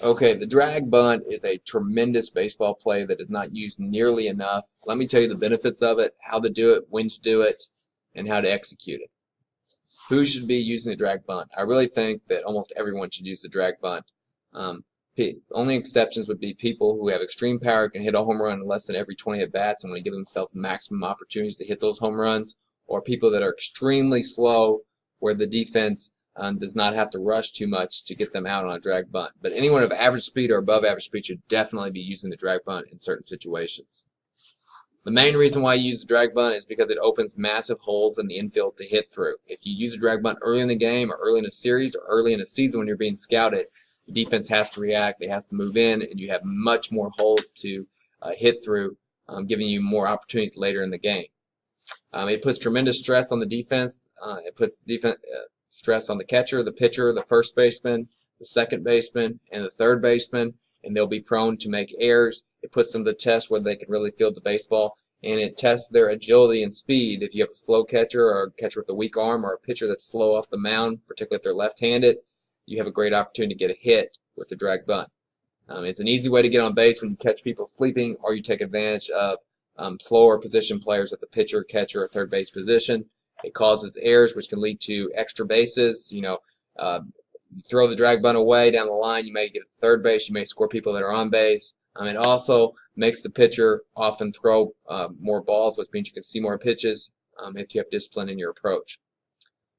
Okay, the drag bunt is a tremendous baseball play that is not used nearly enough. Let me tell you the benefits of it, how to do it, when to do it, and how to execute it. Who should be using the drag bunt? I really think that almost everyone should use the drag bunt. Um, Only exceptions would be people who have extreme power, can hit a home run in less than every 20 at bats and want to give themselves maximum opportunities to hit those home runs, or people that are extremely slow where the defense does not have to rush too much to get them out on a drag bunt. But anyone of average speed or above average speed should definitely be using the drag bunt in certain situations. The main reason why you use the drag bunt is because it opens massive holes in the infield to hit through. If you use a drag bunt early in the game or early in a series or early in a season when you're being scouted, the defense has to react, they have to move in, and you have much more holes to hit through, giving you more opportunities later in the game. It puts tremendous stress on the defense. It puts stress on the catcher, the pitcher, the first baseman, the second baseman, and the third baseman, and they'll be prone to make errors. It puts them to the test whether they can really field the baseball, and it tests their agility and speed. If you have a slow catcher or a catcher with a weak arm or a pitcher that's slow off the mound, particularly if they're left-handed, you have a great opportunity to get a hit with the drag bunt. It's an easy way to get on base when you catch people sleeping, or you take advantage of slower position players at the pitcher, catcher, or third base position. It causes errors, which can lead to extra bases. You throw the drag bunt away down the line, you may get a third base, you may score people that are on base. It also makes the pitcher often throw more balls, which means you can see more pitches if you have discipline in your approach.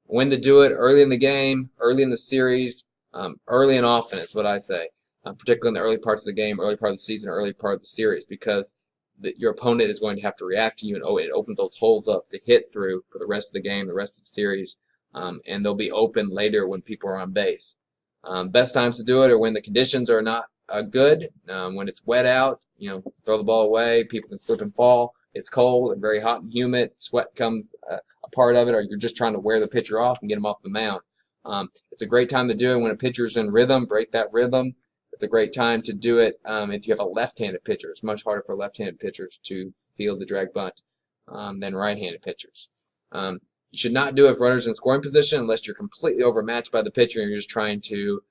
When to do it: early in the game, early in the series, early and often is what I say, particularly in the early parts of the game, early part of the season, early part of the series, because your opponent is going to have to react to you, and it opens those holes up to hit through for the rest of the game, the rest of the series, and they'll be open later when people are on base. Best times to do it are when the conditions are not good, when it's wet out, throw the ball away, people can slip and fall, it's cold and very hot and humid, sweat comes a part of it, or you're just trying to wear the pitcher off and get him off the mound. It's a great time to do it when a pitcher's in rhythm, break that rhythm. It's a great time to do it if you have a left-handed pitcher. It's much harder for left-handed pitchers to field the drag bunt than right-handed pitchers. You should not do it if runners in scoring position unless you're completely overmatched by the pitcher and you're just trying to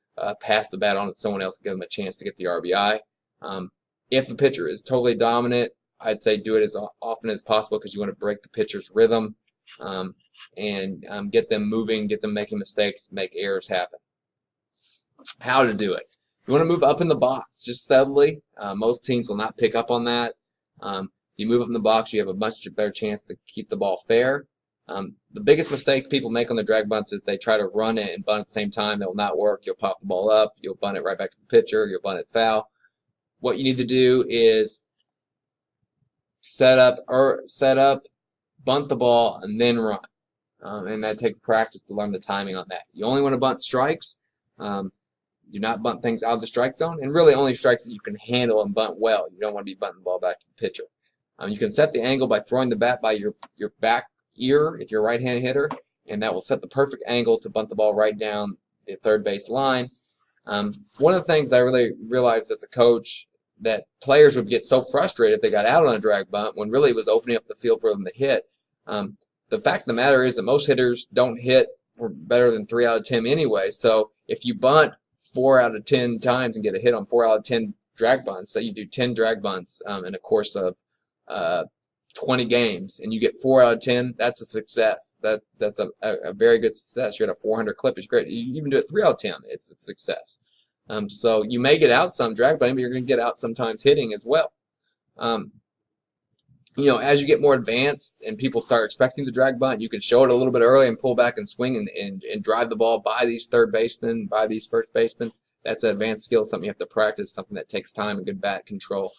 pass the bat on to someone else and give them a chance to get the RBI. If the pitcher is totally dominant, I'd say do it as often as possible because you want to break the pitcher's rhythm and get them moving, get them making mistakes, make errors happen. How to do it. You want to move up in the box, just subtly. Most teams will not pick up on that. If you move up in the box, you have a much better chance to keep the ball fair. The biggest mistakes people make on the drag bunts is they try to run it and bunt at the same time. That will not work. You'll pop the ball up. You'll bunt it right back to the pitcher. You'll bunt it foul. What you need to do is set up, bunt the ball, and then run. And that takes practice to learn the timing on that. You only want to bunt strikes. Do not bunt things out of the strike zone, and really only strikes that you can handle and bunt well. You don't want to be bunting the ball back to the pitcher. You can set the angle by throwing the bat by your back ear if you're a right-handed hitter, and that will set the perfect angle to bunt the ball right down the third base line. One of the things I really realized as a coach that players would get so frustrated if they got out on a drag bunt when really it was opening up the field for them to hit. The fact of the matter is that most hitters don't hit for better than 3 out of 10 anyway, so if you bunt 4 out of 10 times and get a hit on 4 out of 10 drag bunts, so you do 10 drag bunts in a course of 20 games, and you get 4 out of 10, that's a success. That's a very good success. You're at a 400 clip. It's great. You even do it 3 out of 10, it's a success. So you may get out some drag bunting, but you're going to get out sometimes hitting as well. As you get more advanced and people start expecting the drag bunt, you can show it a little bit early and pull back and swing and drive the ball by these third basemen, by these first basemen. That's an advanced skill, something you have to practice, something that takes time and good bat control.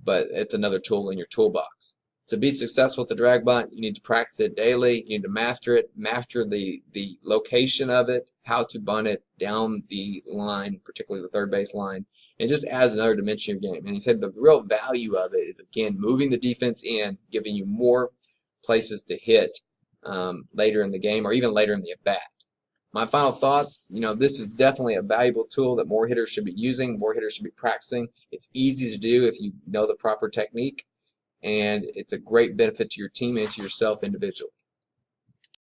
But it's another tool in your toolbox. To be successful with the drag bunt, you need to practice it daily. You need to master it, master the location of it, how to bunt it down the line, particularly the third base line. It just adds another dimension of your game. And he said the real value of it is, again, moving the defense in, giving you more places to hit later in the game or even later in the at-bat. My final thoughts, this is definitely a valuable tool that more hitters should be using, more hitters should be practicing. It's easy to do if you know the proper technique, and it's a great benefit to your team and to yourself individually.